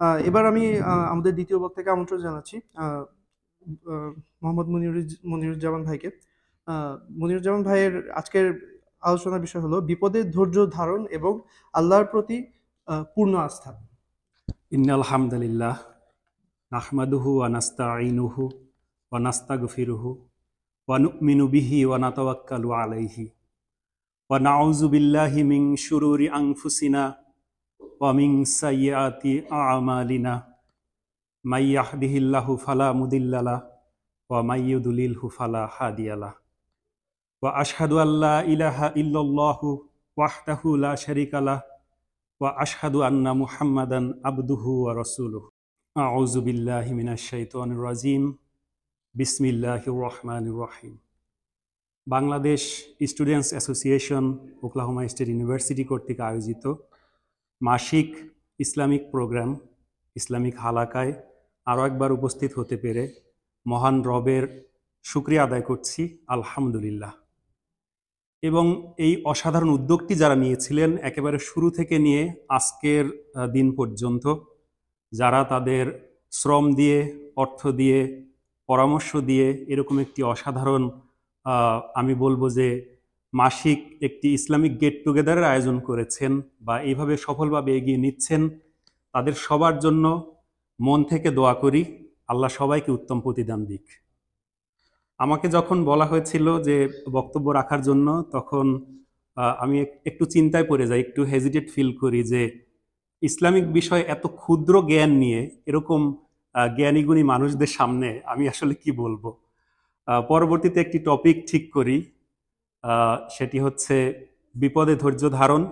এবার আমি আমাদের দ্বিতীয় বক্তাকে আমন্ত্রণ জানাচ্ছি, আহ, মোহাম্মদ মনিরুজ্জামান ভাইকে। মনিরুজ্জামান ভাইয়ের আজকের আলোচনার বিষয় হলো বিপদে ধৈর্য ধারণ এবং আল্লাহর প্রতি পূর্ণ আস্থা। ইন্নাল হামদুলিল্লাহ নাহমাদুহু ওয়া নাস্তাঈনুহু ওয়া নাস্তাগফিরুহু ওয়া নু'মিনু বিহি ওয়া নাতাওয়াক্কালু আলাইহি ওয়া নাউযু বিল্লাহি মিন শুরুরি আনফুসিনা ওয়া মিন সাইয়্যাতি আ'মালিনা মাই ইয়াহদিহিল্লাহু ফালা মুদিল্লা লাহু ওয়া মাই ইউদ্লিলহু ফালা হাদিয়া লাহু ওয়া আশহাদু আল্লা ইলাহা ইল্লাল্লাহু ওয়াহদাহু লা শারীকা লাহু ওয়া আশহাদু আন্না মুহাম্মাদান আবদুহু ওয়া রাসূলুহু। আউযু বিল্লাহি মিনাশ শাইতানির রাজিম। বিসমিল্লাহির রহমানির রহিম। Bangladesh students association Oklahoma state university কর্তৃক আয়োজিত মাসিক ইসলামিক প্রোগ্রাম ইসলামিক হালাকায় আরও একবার উপস্থিত হতে পেরে মহান রবের শুকরিয়া আদায় করছি, আলহামদুলিল্লাহ। এবং এই অসাধারণ উদ্যোগটি যারা নিয়েছিলেন একেবারে শুরু থেকে নিয়ে আজকের দিন পর্যন্ত, যারা তাদের শ্রম দিয়ে, অর্থ দিয়ে, পরামর্শ দিয়ে এরকম একটি অসাধারণ আমি বলবো যে মাসিক একটি ইসলামিক গেট টুগেদারের আয়োজন করেছেন বা এইভাবে সফলভাবে এগিয়ে নিচ্ছেন, তাদের সবার জন্য মন থেকে দোয়া করি আল্লাহ সবাইকে উত্তম প্রতিদান দিক। আমাকে যখন বলা হয়েছিল যে বক্তব্য রাখার জন্য, তখন আমি একটু চিন্তায় পড়ে যাই, একটু হেজিটেট ফিল করি যে ইসলামিক বিষয় এত ক্ষুদ্র জ্ঞান নিয়ে এরকম জ্ঞানীগুণী মানুষদের সামনে আমি আসলে কি বলবো। পরবর্তীতে একটি টপিক ঠিক করি, সেটি হচ্ছে বিপদে ধৈর্য ধারণ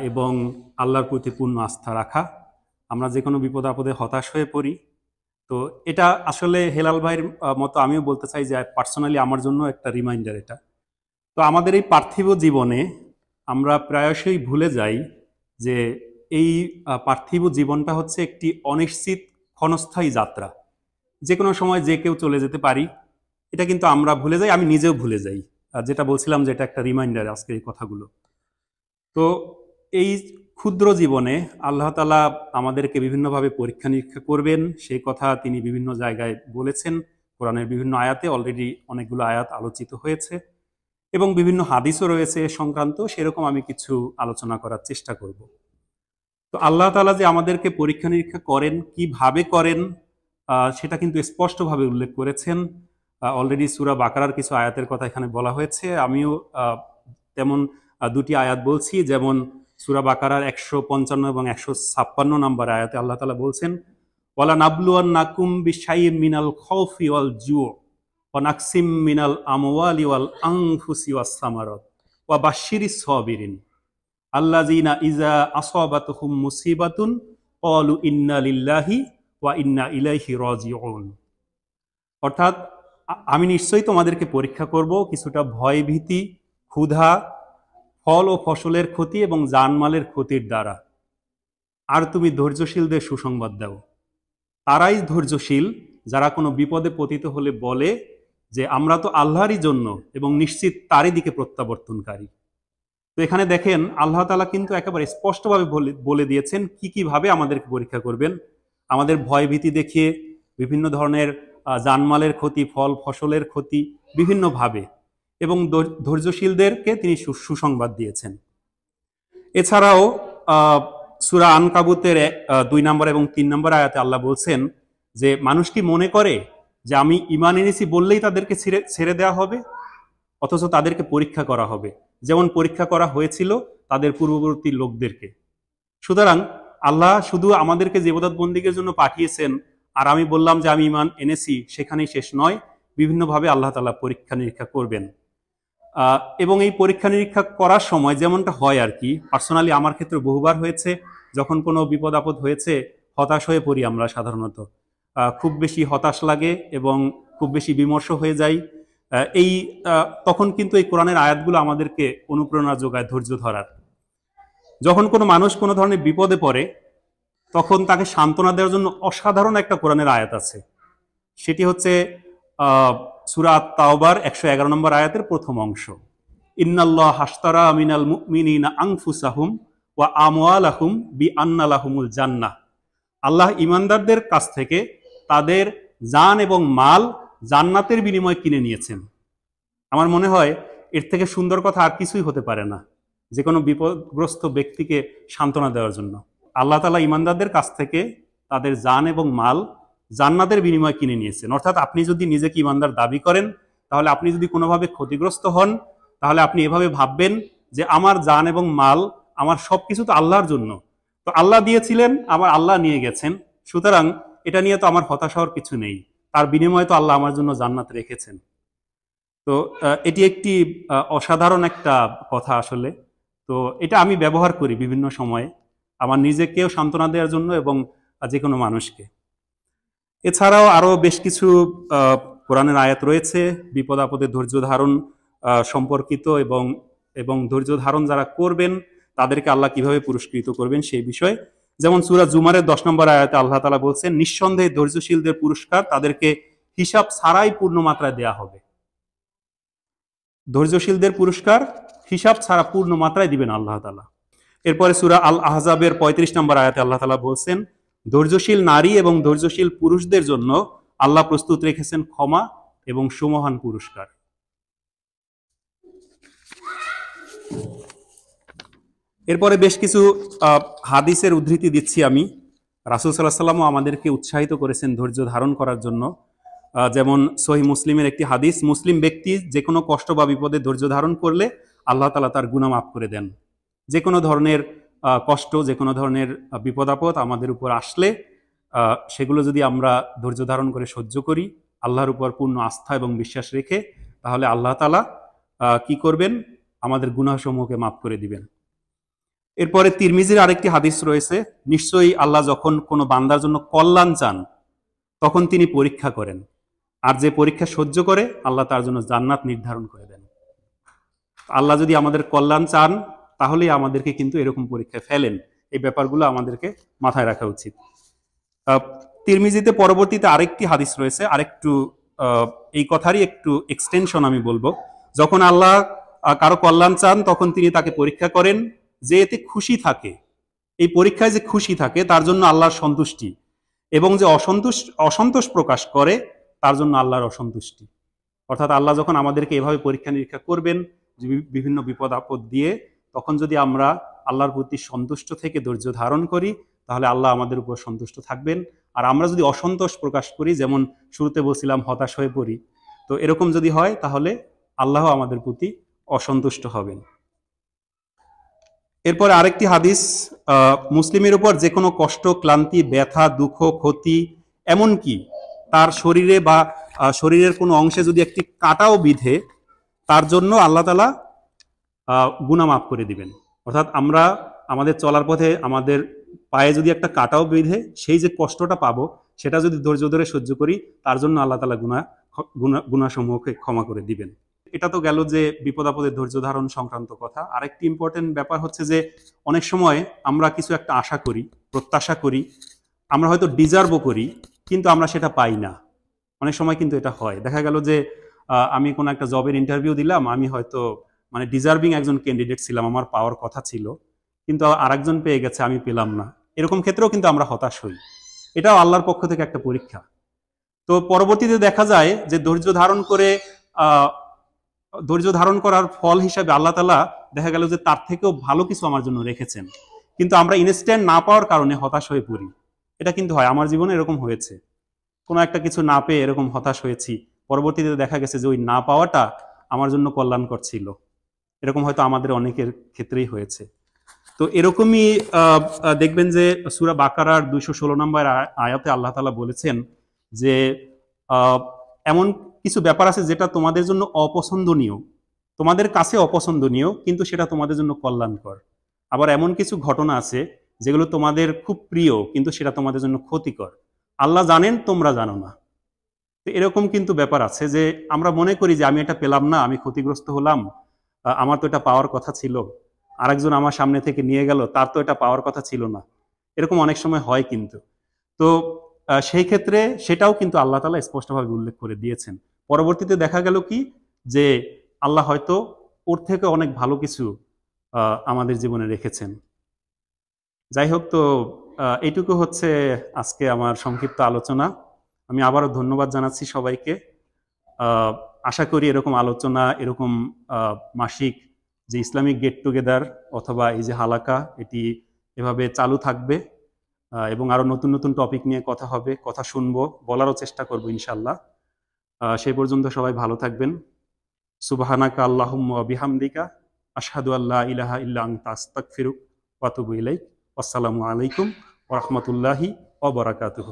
এবং আল্লাহর প্রতি পূর্ণ আস্থা রাখা। আমরা যে কোনো বিপদ আপদে হতাশ হয়ে পড়ি, তো এটা আসলে হেলাল ভাইয়ের মতো আমিও বলতে চাই যে পার্সোনালি আমার জন্য একটা রিমাইন্ডার এটা। তো আমাদের এই পার্থিব জীবনে আমরা প্রায়শই ভুলে যাই যে এই পার্থিব জীবনটা হচ্ছে একটি অনিশ্চিত ক্ষণস্থায়ী যাত্রা, যে কোনো সময় যে কেউ চলে যেতে পারি, এটা কিন্তু আমরা ভুলে যাই, আমি নিজেও ভুলে যাই। যেটা বলছিলাম যে এটা একটা রিমাইন্ডার আজকের এই কথাগুলো। তো এই ক্ষুদ্র জীবনে আল্লাহ তাআলা আমাদেরকে বিভিন্নভাবে পরীক্ষা নিরীক্ষা করবেন, সেই কথা তিনি বিভিন্ন জায়গায় বলেছেন। কোরআনের বিভিন্ন আয়াতে অলরেডি অনেকগুলো আয়াত আলোচিত হয়েছে এবং বিভিন্ন হাদিসও রয়েছে সংক্রান্ত, সেরকম আমি কিছু আলোচনা করার চেষ্টা করব। তো আল্লাহ তাআলা যে আমাদেরকে পরীক্ষা নিরীক্ষা করেন, কিভাবে করেন, সেটা কিন্তু স্পষ্টভাবে উল্লেখ করেছেন। অলরেডি সূরা বাকারার কিছু আয়াতের কথা এখানে বলা হয়েছে। আমিও তেমন দুটি আয়াত বলছি, যেমন সূরা বাকারার 155 এবং 156 নম্বর আয়াতে আল্লাহ তাআলা বলছেন, ওয়ালা নাবলুয়ান্নাকুম বিশাইইম মিনাল খাউফি ওয়াল জু' ওয়া নাকসিম মিনাল আমওয়ালি ওয়াল আনফুসি ওয়াস সামারাত ওয়া বাশশিরিস সাবিরিন আল্লাযীনা ইযা আসাবাতুহুম মুসিবাতুন ক্বালু ইন্না লিল্লাহি ওয়া ইন্না ইলাইহি রাজিউন। অর্থাৎ আমি নিশ্চয়ই তোমাদেরকে পরীক্ষা করব কিছুটা ভয় ভীতি, ক্ষুধা, ফল ও ফসলের ক্ষতি এবং জানমালের ক্ষতির দ্বারা, আর তুমি ধৈর্যশীলদের সুসংবাদ দাও। তারাই ধৈর্যশীল যারা কোনো বিপদে পতিত হলে বলে যে আমরা তো আল্লাহরই জন্য এবং নিশ্চিত তারই দিকে প্রত্যাবর্তনকারী। তো এখানে দেখেন আল্লাহ তাআলা কিন্তু একেবারে স্পষ্টভাবে বলে দিয়েছেন কি কিভাবে আমাদেরকে পরীক্ষা করবেন। আমাদের ভয় ভীতি দেখিয়ে, বিভিন্ন ধরনের জানমালের ক্ষতি, ফল ফসলের ক্ষতি বিভিন্নভাবে, এবং ধৈর্যশীলদেরকে তিনি সুসংবাদ দিয়েছেন। এছাড়াও সূরা আনকাবুতের 2 নম্বর এবং 3 নম্বর আয়াতে আল্লাহ বলছেন যে মানুষ কি মনে করে যে আমি ঈমান এনেছি বললেই তাদেরকে ছেড়ে দেওয়া হবে, অথচ তাদেরকে পরীক্ষা করা হবে, যেমন পরীক্ষা করা হয়েছিল তাদের পূর্ববর্তী লোকদেরকে। সুতরাং আল্লাহ শুধু আমাদেরকে যে ইবাদত বন্দেগীর জন্য পাঠিয়েছেন আর আমি বললাম যে আমি ঈমান এনেছি সেখানেই শেষ নয়, বিভিন্নভাবে আল্লাহ তাআলা পরীক্ষা নিরীক্ষা করবেন। এবং এই পরীক্ষা নিরীক্ষা করার সময় যেমনটা হয় আর কি, পার্সোনালি আমার ক্ষেত্রে বহুবার হয়েছে, যখন কোনো বিপদ আপদ হয়েছে হতাশ হয়ে পড়ি আমরা সাধারণত, খুব বেশি হতাশ লাগে এবং খুব বেশি বিমর্ষ হয়ে যাই। এই তখন কিন্তু এই কোরআনের আয়াতগুলো আমাদেরকে অনুপ্রেরণা যোগায় ধৈর্য ধরার। যখন কোনো মানুষ কোনো ধরনের বিপদে পড়ে তখন তাকে সান্ত্বনা দেওয়ার জন্য অসাধারণ একটা কোরআনের আয়াত আছে, সেটি হচ্ছে সূরা আত-তাওবার 111 নম্বর আয়াতের প্রথম অংশ, ইন্নাল্লাহ হাশতারা মিনাল মুমিনিনা আনফুসাহুম ওয়া আমওয়ালাহুম বিআন্না লাহুমুল জান্নাহ আল্লাহ ইমানদারদের কাছ থেকে তাদের জান এবং মাল জান্নাতের বিনিময়ে কিনে নিয়েছেন। আমার মনে হয় এর থেকে সুন্দর কথা আর কিছুই হতে পারে না, যে কোনো বিপদগ্রস্ত ব্যক্তিকে সান্ত্বনা দেওয়ার জন্য। আল্লাহ তাআলা ইমানদারদের কাছ থেকে তাদের জান এবং মাল জান্নাতের বিনিময়ে কিনে নিয়েছেন। অর্থাৎ আপনি যদি নিজেকে ইমানদার দাবি করেন, তাহলে আপনি যদি কোনোভাবে ক্ষতিগ্রস্ত হন, তাহলে আপনি এভাবে ভাববেন যে আমার জান এবং মাল, আমার সবকিছু তো আল্লাহর জন্য, তো আল্লাহ দিয়েছিলেন, আবার আল্লাহ নিয়ে গেছেন, সুতরাং এটা নিয়ে তো আমার হতাশ হওয়ার কিছু নেই, তার বিনিময়ে তো আল্লাহ আমার জন্য জান্নাত রেখেছেন। তো এটি একটি অসাধারণ একটা কথা আসলে। তো এটা আমি ব্যবহার করি বিভিন্ন সময়ে আমার নিজেকেও সান্ত্বনা দেওয়ার জন্য এবং যে কোনো মানুষকে। এছাড়াও আরো বেশ কিছু কোরআনের আয়াত রয়েছে বিপদ আপদে ধৈর্য ধারণ সম্পর্কিত, এবং এবং ধৈর্য ধারণ যারা করবেন তাদেরকে আল্লাহ কিভাবে পুরস্কৃত করবেন সেই বিষয়ে। যেমন সূরা জুমারের 10 নম্বর আয়াতে আল্লাহ তাআলা বলছেন, নিঃসন্দেহে ধৈর্যশীলদের পুরস্কার তাদেরকে হিসাব ছাড়াই পূর্ণ মাত্রায় দেয়া হবে। ধৈর্যশীলদের পুরস্কার হিসাব ছাড়া পূর্ণ মাত্রায় দিবেন আল্লাহ তাআলা। এরপরে সূরা আল আহজাবের 35 নম্বর আয়াতে আল্লাহ তাআলা বলছেন, ধৈর্যশীল নারী এবং ধৈর্যশীল পুরুষদের জন্য আল্লাহ প্রস্তুত রেখেছেন ক্ষমা এবং সুমহান পুরস্কার। এরপরে বেশ কিছু হাদিসের উদ্ধৃতি দিচ্ছি আমি। রাসূল সাল্লাল্লাহু আলাইহি ওয়াসাল্লাম আমাদেরকে উৎসাহিত করেছেন ধৈর্য ধারণ করার জন্য। যেমন সহিহ মুসলিমের একটি হাদিস, মুসলিম ব্যক্তি যে কোনো কষ্ট বা বিপদে ধৈর্য ধারণ করলে আল্লাহ তাআলা তার গুনাহ মাফ করে দেন। যে কোনো ধরনের কষ্ট, যে কোনো ধরনের বিপদ আপদ আমাদের উপর আসলে সেগুলো যদি আমরা ধৈর্য ধারণ করে সহ্য করি, আল্লাহর উপর পূর্ণ আস্থা এবং বিশ্বাস রেখে, তাহলে আল্লাহ তাআলা কি করবেন, আমাদের গুনাহসমূহকে মাফ করে দিবেন। এরপরে তিরমিজির আরেকটি হাদিস রয়েছে, নিশ্চয়ই আল্লাহ যখন কোনো বান্দার জন্য কল্যাণ চান তখন তিনি পরীক্ষা করেন, আর যে পরীক্ষা সহ্য করে আল্লাহ তার জন্য জান্নাত নির্ধারণ করে দেন। আল্লাহ যদি আমাদের কল্যাণ চান তাহলেই আমাদেরকে কিন্তু এরকম পরীক্ষায় ফেলেন। এই ব্যাপারগুলো আমাদেরকে মাথায় রাখা উচিত। তিরমিজিতে পরবর্তীতে আরেকটি হাদিস রয়েছে, আরেকটু এই কথারই একটু এক্সটেনশন আমি বলবো। যখন আল্লাহ কারো কল্যাণ চান তখন তিনি তাকে পরীক্ষা করেন, যে এতে খুশি থাকে, এই পরীক্ষায় যে খুশি থাকে তার জন্য আল্লাহর সন্তুষ্টি, এবং যে অসন্তোষ প্রকাশ করে তার জন্য আল্লাহর অসন্তুষ্টি। অর্থাৎ আল্লাহ যখন আমাদেরকে এভাবে পরীক্ষা নিরীক্ষা করবেন বিভিন্ন বিপদ আপদ দিয়ে, তখন যদি আমরা আল্লাহর প্রতি সন্তুষ্ট থেকে ধৈর্য ধারণ করি তাহলে আল্লাহ আমাদের উপর সন্তুষ্ট থাকবেন। আর আমরা যদি অসন্তোষ প্রকাশ করি, যেমন শুরুতে বলছিলাম হতাশ হয়ে পড়ি, তো এরকম যদি হয় তাহলে আল্লাহ আমাদের প্রতি অসন্তুষ্ট হবেন। এরপরে আরেকটি হাদিস, মুসলিমের উপর যে কোনো কষ্ট, ক্লান্তি, ব্যথা, দুঃখ, ক্ষতি, এমনকি তার শরীরে বা শরীরের কোনো অংশে যদি একটি কাঁটাও বিধে, তার জন্য আল্লাহ তাআলা গুনাহ মাফ করে দিবেন। অর্থাৎ আমরা আমাদের চলার পথে আমাদের পায়ে যদি একটা কাঁটাও বিধে, সেই যে কষ্টটা পাবো সেটা যদি ধৈর্য ধরে সহ্য করি, তার জন্য আল্লাহ তাআলা গুনাহসমূহকে ক্ষমা করে দিবেন। এটা তো গেল যে বিপদ আপদে ধৈর্য ধারণ সংক্রান্ত কথা। আরেকটি ইম্পর্টেন্ট ব্যাপার হচ্ছে যে অনেক সময় আমরা কিছু একটা আশা করি, প্রত্যাশা করি, আমরা হয়তো ডিজার্ভও করি, কিন্তু আমরা সেটা পাই না। অনেক সময় কিন্তু এটা হয়, দেখা গেল যে আমি কোনো একটা জবের ইন্টারভিউ দিলাম, আমি হয়তো মানে ডিজার্ভিং একজন ক্যান্ডিডেট ছিলাম, আমার পাওয়ার কথা ছিল, কিন্তু আরেকজন পেয়ে গেছে, আমি পেলাম না। এরকম ক্ষেত্রেও কিন্তু আমরা হতাশ হই। এটাও আল্লাহর পক্ষ থেকে একটা পরীক্ষা। তো পরবর্তীতে দেখা যায় যে ধৈর্য ধারণ করার ফল হিসাবে আল্লাহ তাআলা দেখা গেল যে তার থেকেও ভালো কিছু আমার জন্য রেখেছেন, কিন্তু আমরা ইনস্ট্যান্ট না পাওয়ার কারণে হতাশ হয়ে পড়ি। এটা কিন্তু হয়, আমার জীবনে এরকম হয়েছে, কোনো একটা কিছু না পেয়ে এরকম হতাশ হয়েছি, পরবর্তীতে দেখা গেছে যে ওই না পাওয়াটা আমার জন্য কল্যাণকর ছিল। এরকম হয়তো আমাদের অনেকের ক্ষেত্রেই হয়েছে। তো এরকমই দেখবেন যে সূরা বাকারার 216 নম্বর আয়াতে আল্লাহ তাআলা বলেছেন যে এমন কিছু ব্যাপার আছে যেটা তোমাদের জন্য অপছন্দনীয়, তোমাদের কাছে অপছন্দনীয়, কিন্তু সেটা তোমাদের জন্য কল্যাণকর। আবার এমন কিছু ঘটনা আছে যেগুলো তোমাদের খুব প্রিয়, কিন্তু সেটা তোমাদের জন্য ক্ষতিকর। আল্লাহ জানেন, তোমরা জানো না। তো এরকম কিন্তু ব্যাপার আছে যে আমরা মনে করি যে আমি এটা পেলাম না, আমি ক্ষতিগ্রস্ত হলাম, আমার তো এটা পাওয়ার কথা ছিল, আরেকজন আমার সামনে থেকে নিয়ে গেল, তার তো এটা পাওয়ার কথা ছিল না। এরকম অনেক সময় হয় কিন্তু। তো সেই ক্ষেত্রে সেটাও কিন্তু আল্লাহ তাআলা স্পষ্টভাবে উল্লেখ করে দিয়েছেন। পরবর্তীতে দেখা গেল কি যে আল্লাহ হয়তো ওর থেকে অনেক ভালো কিছু আমাদের জীবনে রেখেছেন। যাই হোক, তো এইটুকু হচ্ছে আজকে আমার সংক্ষিপ্ত আলোচনা। আমি আবারও ধন্যবাদ জানাচ্ছি সবাইকে। আহ, আশা করি এরকম আলোচনা, এরকম মাসিক যে ইসলামিক গেট টুগেদার অথবা এই যে হালাকা, এটি এভাবে চালু থাকবে এবং আরো নতুন নতুন টপিক নিয়ে কথা হবে, কথা শুনবো, বলারও চেষ্টা করবো ইনশাল্লাহ। সেই পর্যন্ত সবাই ভালো থাকবেন। সুবহানাকা আল্লাহুম্মা ওয়া বিহামদিকা আশহাদু আল্লা ইলাহা ইল্লা আনতা আস্তাগফিরুক ওয়া আতুবু ইলাইক। আসসালামু আলাইকুম ওয়া রাহমাতুল্লাহি ওয়া বারাকাতুহু।